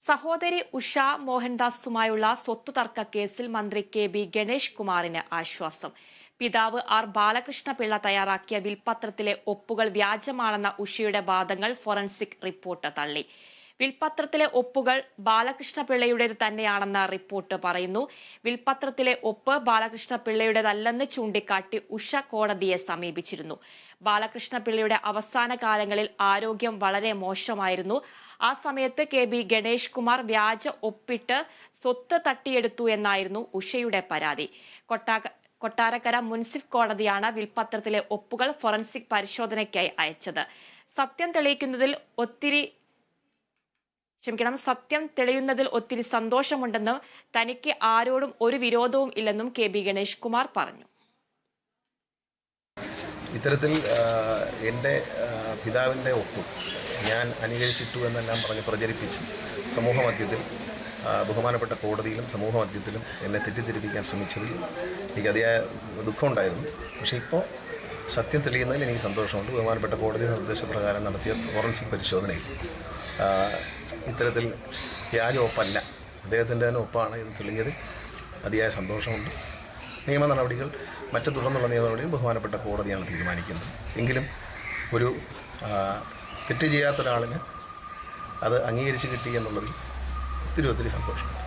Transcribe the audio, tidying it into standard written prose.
സഹോദരി ഉഷ മോഹൻദാസുമായുള്ള സ്വത്ത് തർക്ക കേസിൽ മന്ത്രി കെ.ബി. ഗണേഷ് കുമാറിന് ആശ്വാസം. പിതാവ് ആർ. ബാലകൃഷ്ണപിള്ള തയ്യാറാക്കിയ വിൽപത്രത്തിലെ ഒപ്പുകൾ വ്യാജമാണെന്ന ഉഷയുടെ വാദങ്ങൾ ഫോറൻസിക് റിപ്പോർട്ട് തള്ളി. വിൽപത്രത്തിലെ ഒപ്പുകൾ ബാലകൃഷ്ണപിള്ളയുടേത് തന്നെയാണെന്ന റിപ്പോർട്ട് പറയുന്നു. വിൽപത്രത്തിലെ ഒപ്പ് ബാലകൃഷ്ണപിള്ളയുടേതല്ലെന്ന് ചൂണ്ടിക്കാട്ടി ഉഷ കോടതിയെ സമീപിച്ചിരുന്നു. ബാലകൃഷ്ണപിള്ളയുടെ അവസാന കാലങ്ങളിൽ ആരോഗ്യം വളരെ മോശമായിരുന്നു. ആ സമയത്ത് കെ.ബി. ഗണേഷ് കുമാർ വ്യാജ ഒപ്പിട്ട് സ്വത്ത് തട്ടിയെടുത്തു എന്നായിരുന്നു ഉഷയുടെ പരാതി. കൊട്ടാരക്കര മുൻസിഫ് കോടതിയാണ് വിൽപത്രത്തിലെ ഒപ്പുകൾ ഫോറൻസിക് പരിശോധനയ്ക്കായി അയച്ചത്. സത്യം തെളിയുന്നതിൽ ഒത്തിരി സന്തോഷമുണ്ടെന്നും തനിക്ക് ആരോടും ഒരു വിരോധവും ഇല്ലെന്നും കെ.ബി. ഗണേഷ് കുമാർ പറഞ്ഞു. ഇത്തരത്തിൽ എൻ്റെ പിതാവിൻ്റെ ഒപ്പും ഞാൻ അനുകരിച്ചിട്ടു എന്നെല്ലാം പറഞ്ഞ് പ്രചരിപ്പിച്ച് സമൂഹമധ്യത്തിൽ ബഹുമാനപ്പെട്ട കോടതിയിലും സമൂഹമധ്യത്തിലും എന്നെ തെറ്റിദ്ധരിപ്പിക്കാൻ ശ്രമിച്ചതിൽ എനിക്ക് അതിയായ ദുഃഖമുണ്ടായിരുന്നു. പക്ഷേ ഇപ്പോൾ സത്യം തെളിയുന്നതിൽ എനിക്ക് സന്തോഷമുണ്ട്. ബഹുമാനപ്പെട്ട കോടതിയുടെ നിർദ്ദേശപ്രകാരം നടത്തിയ ഫോറൻസിക് പരിശോധനയിൽ ഇത്തരത്തിൽ വ്യാജ ഒപ്പല്ല, അദ്ദേഹത്തിൻ്റെ തന്നെ ഒപ്പാണ് ഇത് തെളിഞ്ഞതിൽ അതിയായ സന്തോഷമുണ്ട്. നിയമ നടപടികൾ തുടർന്നുള്ള നിയമ നടപടികൾ ബഹുമാനപ്പെട്ട കോടതിയാണ് തീരുമാനിക്കുന്നത്. എങ്കിലും ഒരു തെറ്റ് ചെയ്യാത്ത ഒരാളിന് അത് അംഗീകരിച്ച് കിട്ടി എന്നുള്ളതിൽ ഒത്തിരി സന്തോഷമുണ്ട്.